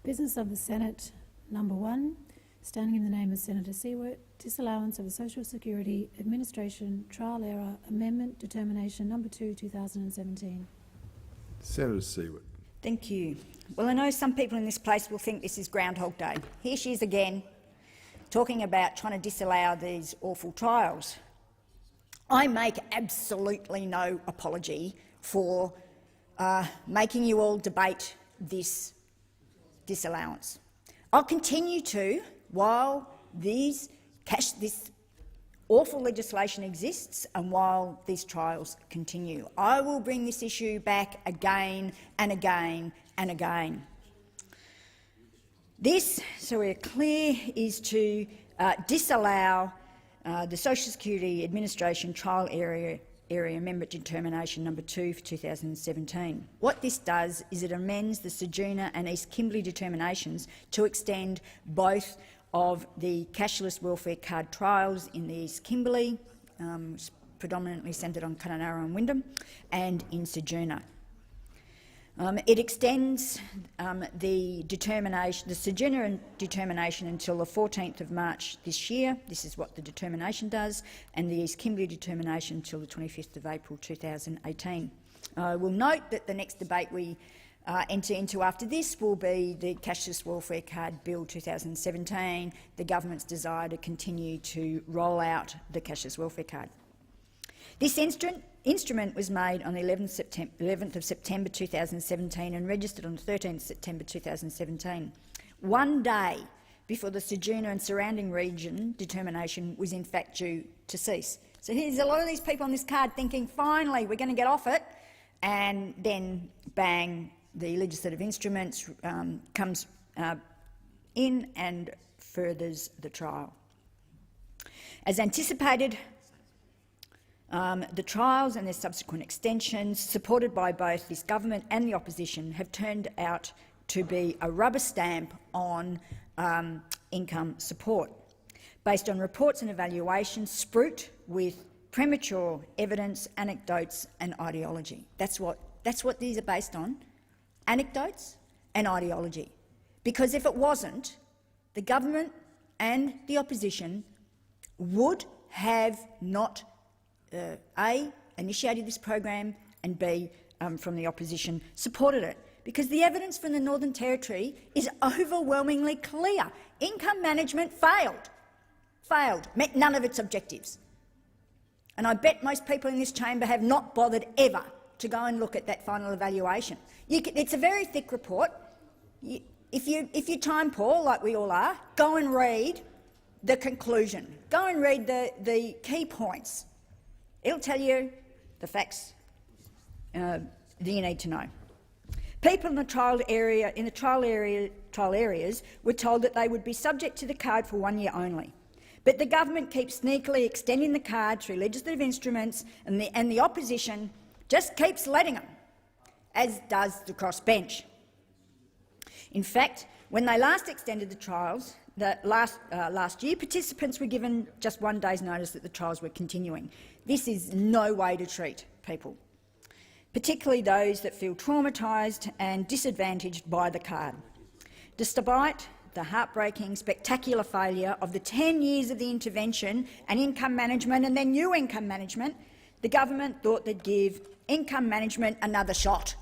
Business of the Senate, number 1, standing in the name of Senator Siewert, Disallowance of the Social Security Administration Trial Error Amendment Determination number 2, 2017. Senator Siewert. Thank you. Well, I know some people in this place will think this is Groundhog Day. Here she is again, talking about trying to disallow these awful trials. I make absolutely no apology for making you all debate this disallowance. I'll continue to while this awful legislation exists and while these trials continue. I will bring this issue back again and again and again. This, so we're clear, is to disallow the Social Security Administration Trial Area Amendment Determination number 2 for 2017. What this does is it amends the Sojourner and East Kimberley determinations to extend both of the cashless welfare card trials in the East Kimberley, predominantly centred on Kununurra and Wyndham, and in Sojourner. It extends the Sojourner determination until the 14th of March this year. This is what the determination does, and the East Kimberley determination until the 25th of April 2018. I will note that the next debate we enter into after this will be the Cashless Welfare Card Bill 2017, the government's desire to continue to roll out the Cashless Welfare Card. This instrument was made on the 11th of September 2017 and registered on the 13th of September 2017, one day before the Sojourner and surrounding region determination was in fact due to cease. So here's a lot of these people on this card thinking, finally, we're going to get off it, and then bang, the legislative instruments comes in and furthers the trial. As anticipated, the trials and their subsequent extensions, supported by both this government and the opposition, have turned out to be a rubber stamp on income support, based on reports and evaluations spruiked with premature evidence, anecdotes and ideology. That's what these are based on, anecdotes and ideology. Because if it wasn't, the government and the opposition would have not A, initiated this program, and B, from the opposition, supported it. Because the evidence from the Northern Territory is overwhelmingly clear. Income management failed, met none of its objectives. And I bet most people in this chamber have not bothered ever to go and look at that final evaluation. It's a very thick report. If you're time poor, like we all are, go and read the conclusion. Go and read the key points. It'll tell you the facts that you need to know. People in the trial areas were told that they would be subject to the card for 1 year only. But the government keeps sneakily extending the card through legislative instruments, and the opposition just keeps letting them, as does the crossbench. In fact, when they last extended the trials, last year, participants were given just 1 day's notice that the trials were continuing. This is no way to treat people, particularly those that feel traumatised and disadvantaged by the card. Despite the heartbreaking, spectacular failure of the 10 years of the intervention and income management and then new income management, the government thought they'd give income management another shot.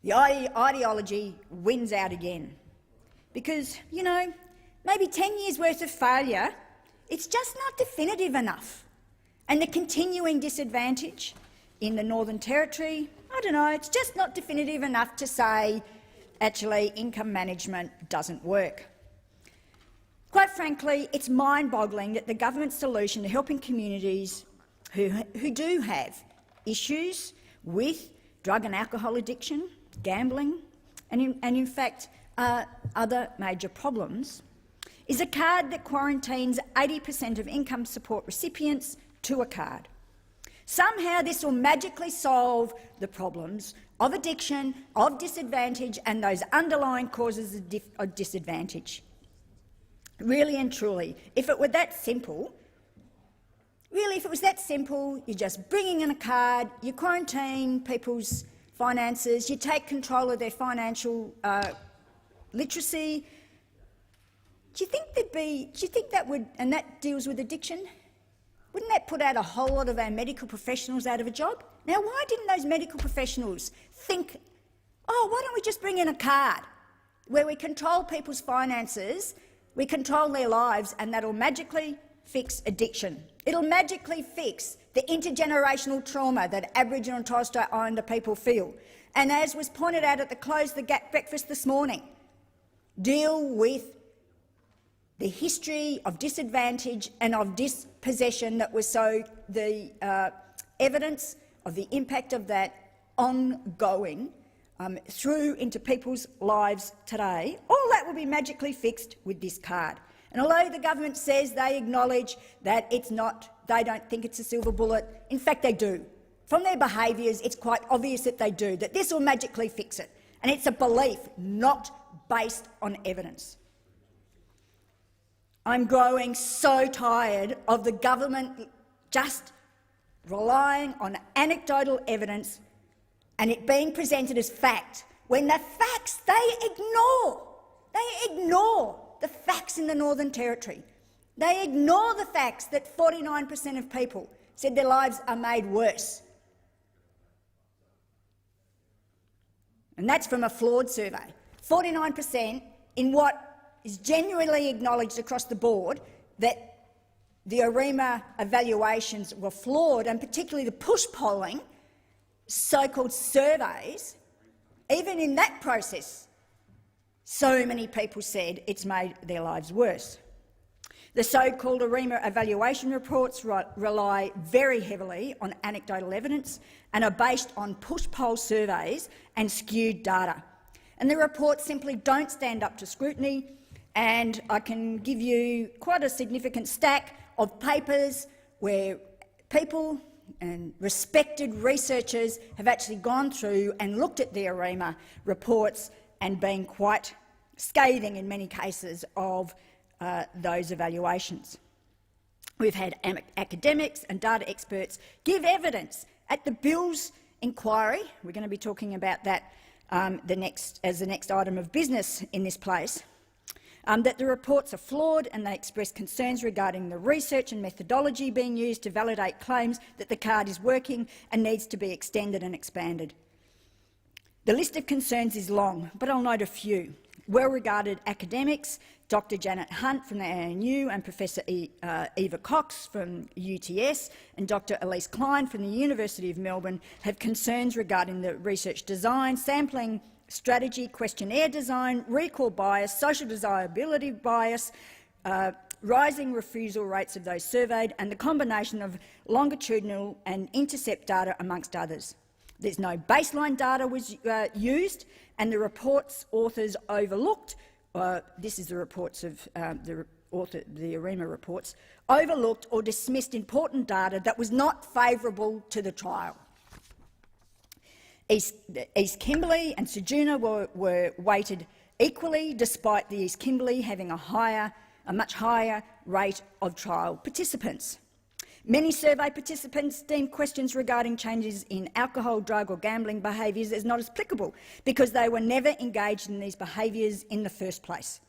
The ideology wins out again. Because, you know, maybe 10 years' worth of failure, it's just not definitive enough. And the continuing disadvantage in the Northern Territory, I don't know, it's just not definitive enough to say, actually, income management doesn't work. Quite frankly, it's mind-boggling that the government's solution to helping communities who do have issues with drug and alcohol addiction, gambling, and in fact other major problems, is a card that quarantines 80% of income support recipients to a card. Somehow this will magically solve the problems of addiction, of disadvantage and those underlying causes of disadvantage. Really and truly, if it were that simple, you just bring in a card, you quarantine people's finances, you take control of their financial literacy. Do you think that would, and that deals with addiction? Wouldn't that put out a whole lot of our medical professionals out of a job? Now, why didn't those medical professionals think, oh, why don't we just bring in a card where we control people's finances, we control their lives, and that'll magically fix addiction. It'll magically fix the intergenerational trauma that Aboriginal and Torres Strait Islander people feel. And as was pointed out at the close of the Gap breakfast this morning, deal with the history of disadvantage and of dispossession that was the evidence of the impact of that ongoing through into people's lives today. All that will be magically fixed with this card. And although the government says they acknowledge that it's not, they don't think it's a silver bullet, in fact they do. From their behaviours, it's quite obvious that they do, that this will magically fix it. And it's a belief not based on evidence. I'm growing so tired of the government just relying on anecdotal evidence and it being presented as fact, when the facts they ignore. They ignore the facts in the Northern Territory. They ignore the facts that 49% of people said their lives are made worse. And that's from a flawed survey. 49% in what is genuinely acknowledged across the board that the AREMA evaluations were flawed, and particularly the push polling, so-called surveys. Even in that process, so many people said it's made their lives worse. The so-called AREMA evaluation reports rely very heavily on anecdotal evidence and are based on push poll surveys and skewed data. And the reports simply don't stand up to scrutiny, and I can give you quite a significant stack of papers where people and respected researchers have actually gone through and looked at the AREMA reports and been quite scathing in many cases of those evaluations. We've had academics and data experts give evidence at the Bills inquiry. We're going to be talking about that as the next item of business in this place, that the reports are flawed, and they express concerns regarding the research and methodology being used to validate claims that the card is working and needs to be extended and expanded. The list of concerns is long, but I'll note a few. Well-regarded academics, Dr Janet Hunt from the ANU and Professor Eva Cox from UTS and Dr Elise Klein from the University of Melbourne have concerns regarding the research design, sampling strategy, questionnaire design, recall bias, social desirability bias, rising refusal rates of those surveyed, and the combination of longitudinal and intercept data, amongst others. There's no baseline data was used, and the report's authors overlooked. This is the reports of the AREMA reports, overlooked or dismissed important data that was not favourable to the trial. East Kimberley and Ceduna were weighted equally, despite the East Kimberley having a much higher rate of trial participants. Many survey participants deemed questions regarding changes in alcohol, drug or gambling behaviours as not as applicable because they were never engaged in these behaviours in the first place.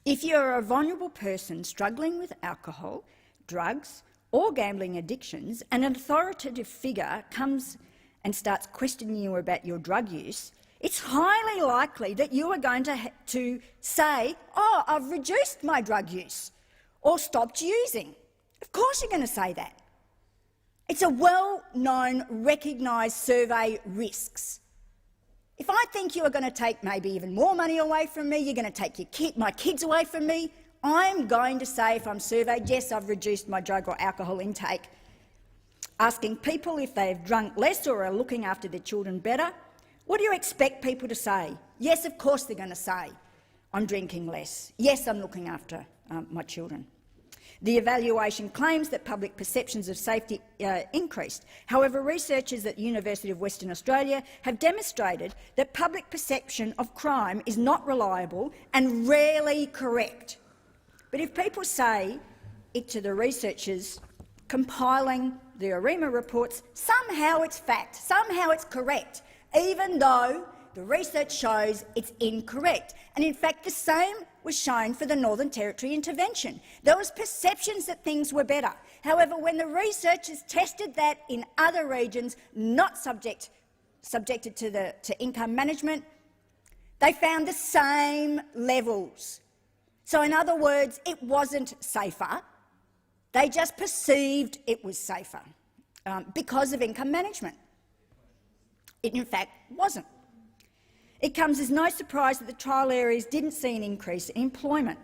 If you are a vulnerable person struggling with alcohol, drugs or gambling addictions, and an authoritative figure comes and starts questioning you about your drug use, it's highly likely that you are going to say, oh, I've reduced my drug use or stopped using. Of course you're going to say that. It's a well-known, recognised survey risks. If I think you are going to take maybe even more money away from me, you're going to take my kids away from me, I'm going to say, if I'm surveyed, yes, I've reduced my drug or alcohol intake. Asking people if they've drunk less or are looking after their children better, what do you expect people to say? Yes, of course they're going to say, I'm drinking less. Yes, I'm looking after my children. The evaluation claims that public perceptions of safety increased. However, researchers at the University of Western Australia have demonstrated that public perception of crime is not reliable and rarely correct. But if people say it to the researchers compiling the AREMA reports, somehow it's fact, somehow it's correct, even though the research shows it's incorrect. And in fact, the same was shown for the Northern Territory intervention. There was perceptions that things were better. However, when the researchers tested that in other regions not subjected to income management, they found the same levels. So in other words, it wasn't safer. They just perceived it was safer because of income management. It in fact wasn't. It comes as no surprise that the trial areas didn't see an increase in employment.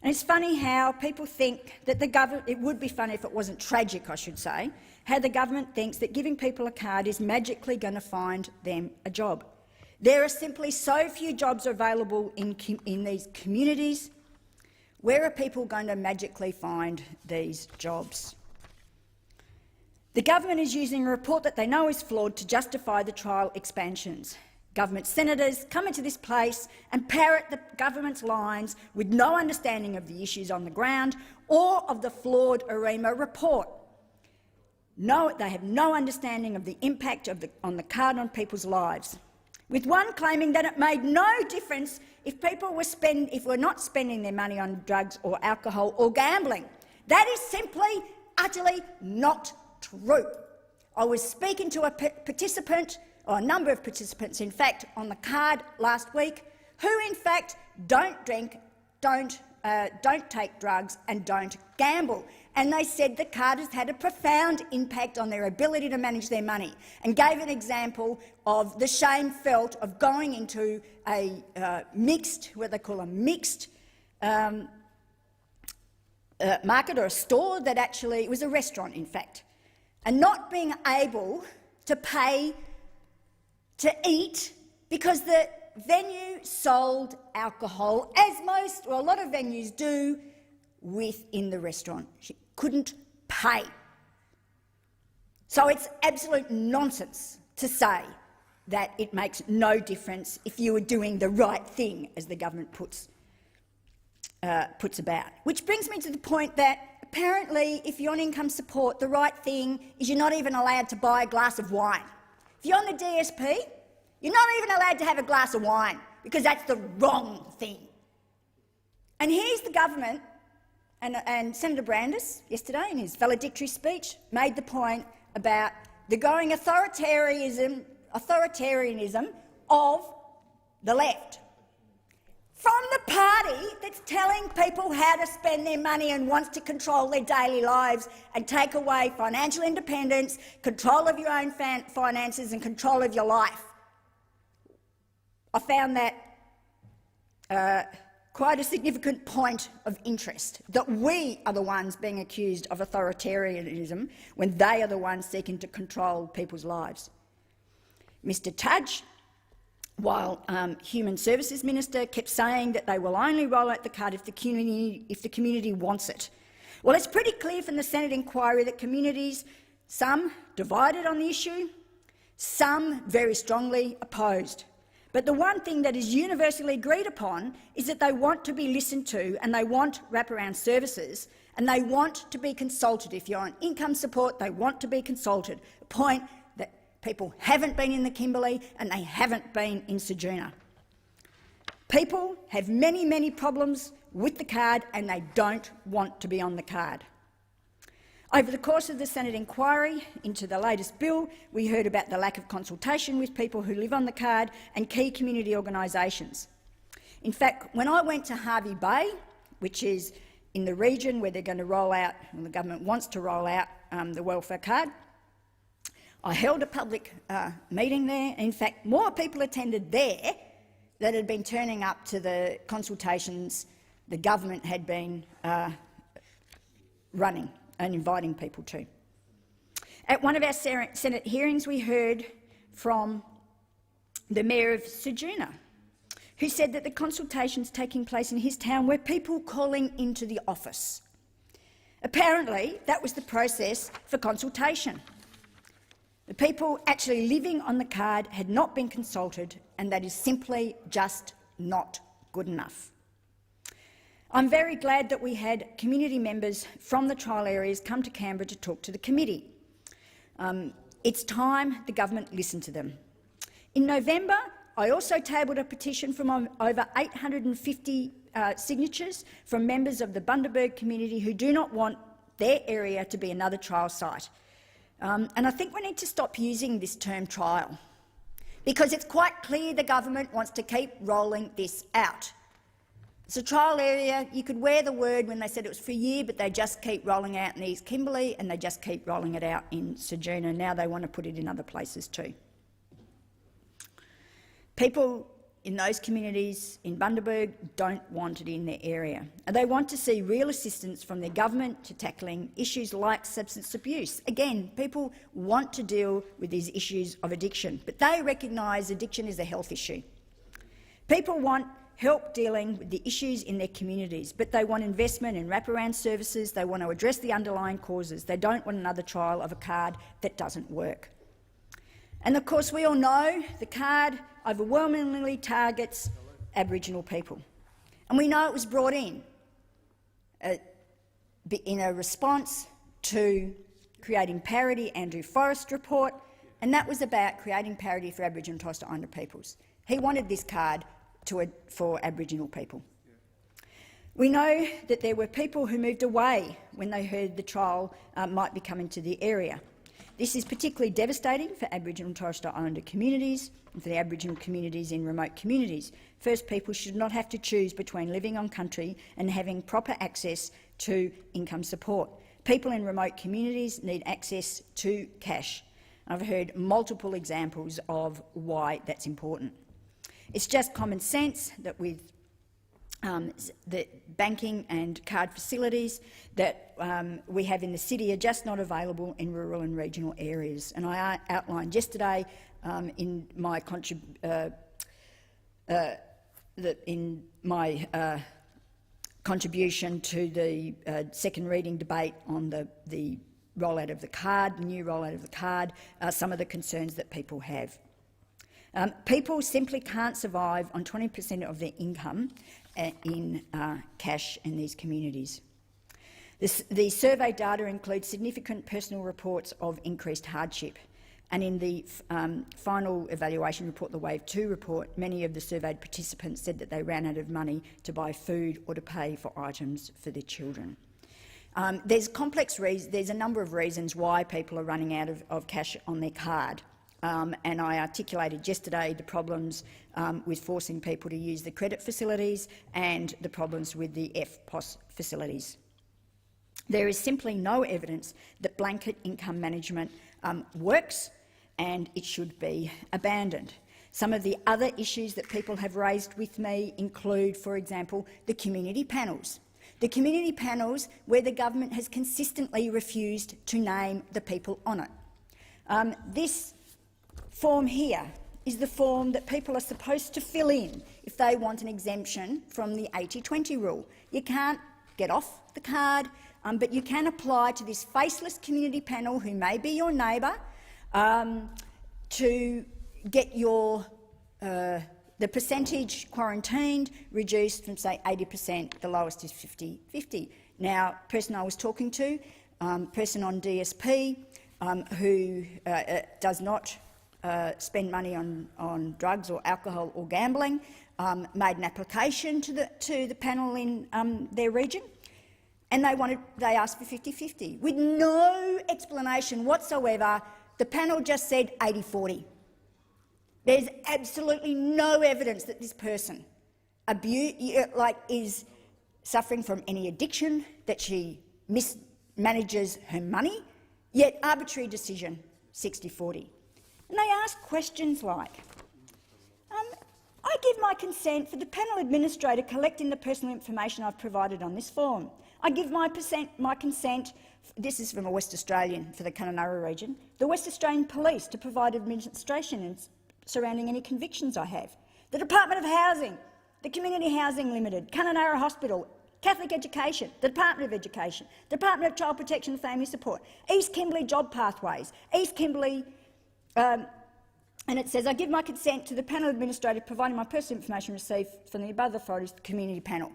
And it's funny how people think that the government— it would be funny if it wasn't tragic, I should say, how the government thinks that giving people a card is magically going to find them a job. There are simply so few jobs available in these communities. Where are people going to magically find these jobs? The government is using a report that they know is flawed to justify the trial expansions. Government senators come into this place and parrot the government's lines with no understanding of the issues on the ground or of the flawed AREMA report. No, they have no understanding of the impact on the card on people's lives, with one claiming that it made no difference if people were not spending their money on drugs or alcohol or gambling. That is simply, utterly not true. I was speaking to a participant, or a number of participants, in fact, on the card last week, who in fact don't drink, don't take drugs and don't gamble. And they said the card has had a profound impact on their ability to manage their money, and gave an example of the shame felt of going into a mixed, what they call a mixed market or a store that actually— it was a restaurant in fact, and not being able to pay to eat because the venue sold alcohol, as most or a lot of venues do, within the restaurant. She couldn't pay. So it's absolute nonsense to say that it makes no difference if you were doing the right thing, as the government puts about. Which brings me to the point that apparently if you're on income support, the right thing is you're not even allowed to buy a glass of wine. If you're on the DSP, you're not even allowed to have a glass of wine because that's the wrong thing. And here's the government, and Senator Brandis yesterday in his valedictory speech made the point about the growing authoritarianism of the left. From the party that's telling people how to spend their money and wants to control their daily lives and take away financial independence, control of your own finances and control of your life. I found that quite a significant point of interest, that we are the ones being accused of authoritarianism when they are the ones seeking to control people's lives. Mr Tudge, while Human Services Minister, kept saying that they will only roll out the card if the community wants it. Well, it's pretty clear from the Senate inquiry that communities, some divided on the issue, some very strongly opposed. But the one thing that is universally agreed upon is that they want to be listened to, and they want wraparound services, and they want to be consulted. If you're on income support, they want to be consulted. A point that people haven't been in the Kimberley and they haven't been in Siewert. People have many, many problems with the card and they don't want to be on the card. Over the course of the Senate inquiry into the latest bill, we heard about the lack of consultation with people who live on the card and key community organisations. In fact, when I went to Hervey Bay, which is in the region where they're going to roll out, and the government wants to roll out the welfare card, I held a public meeting there. In fact, more people attended there that had been turning up to the consultations the government had been running and inviting people to. At one of our Senate hearings, we heard from the Mayor of Siewert, who said that the consultations taking place in his town were people calling into the office. Apparently, that was the process for consultation. The people actually living on the card had not been consulted, and that is simply just not good enough. I'm very glad that we had community members from the trial areas come to Canberra to talk to the committee. It's time the government listened to them. In November, I also tabled a petition from over 850 signatures from members of the Bundaberg community who do not want their area to be another trial site. And I think we need to stop using this term trial, because it's quite clear the government wants to keep rolling this out. It's a trial area. You could wear the word when they said it was for a year, but they just keep rolling out in East Kimberley and they just keep rolling it out in Ceduna. Now they want to put it in other places too. People in those communities in Bundaberg don't want it in their area. And they want to see real assistance from their government to tackling issues like substance abuse. Again, people want to deal with these issues of addiction, but they recognise addiction is a health issue. People want help dealing with the issues in their communities, but they want investment in wraparound services. They want to address the underlying causes. They don't want another trial of a card that doesn't work. And of course, we all know the card overwhelmingly targets Aboriginal people. And we know it was brought in a response to Creating Parity, Andrew Forrest report, and that was about creating parity for Aboriginal and Torres Strait Islander peoples. He wanted this card for Aboriginal people. We know that there were people who moved away when they heard the trial might be coming to the area. This is particularly devastating for Aboriginal and Torres Strait Islander communities and for the Aboriginal communities in remote communities. First People should not have to choose between living on country and having proper access to income support. People in remote communities need access to cash. I've heard multiple examples of why that's important. It's just common sense that with the banking and card facilities that we have in the city are just not available in rural and regional areas. And I outlined yesterday in my contribution to the second reading debate on the rollout of the card, the new rollout of the card, some of the concerns that people have. People simply can't survive on 20% of their income in cash in these communities. The survey data includes significant personal reports of increased hardship, and in the final evaluation report, the Wave 2 report, many of the surveyed participants said that they ran out of money to buy food or to pay for items for their children. There's a number of reasons why people are running out of cash on their card. And I articulated yesterday the problems with forcing people to use the credit facilities and the problems with the FPOS facilities. There is simply no evidence that blanket income management works, and it should be abandoned. Some of the other issues that people have raised with me include, for example, the community panels. The community panels where the government has consistently refused to name the people on it. This form here is the form that people are supposed to fill in if they want an exemption from the 80-20 rule. You can't get off the card, but you can apply to this faceless community panel, who may be your neighbour, to get your the percentage quarantined reduced from, say, 80%, the lowest is 50-50. Now, person I was talking to, person on DSP, who does not spend money on drugs or alcohol or gambling, made an application to the panel in their region, and they asked for 50-50 with no explanation whatsoever. The panel just said 80-40. There's absolutely no evidence that this person is suffering from any addiction, that she mismanages her money, yet arbitrary decision 60-40. And they ask questions like, I give my consent for the panel administrator collecting the personal information I've provided on this form. I give my consent, this is from a West Australian for the Kununurra region, the West Australian Police to provide administration surrounding any convictions I have, the Department of Housing, the Community Housing Limited, Kununurra Hospital, Catholic Education, the Department of Education, Department of Child Protection and Family Support, East Kimberley Job Pathways, East Kimberley, and it says, I give my consent to the panel administrator providing my personal information received from the above authorities, the community panel.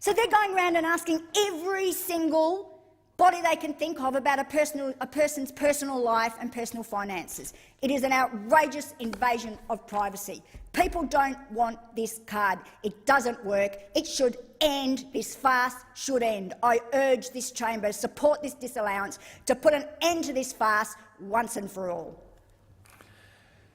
So they're going around and asking every single body they can think of about a person's personal life and personal finances. It is an outrageous invasion of privacy. People don't want this card. It doesn't work. It should end. This farce should end. I urge this chamber to support this disallowance to put an end to this farce once and for all.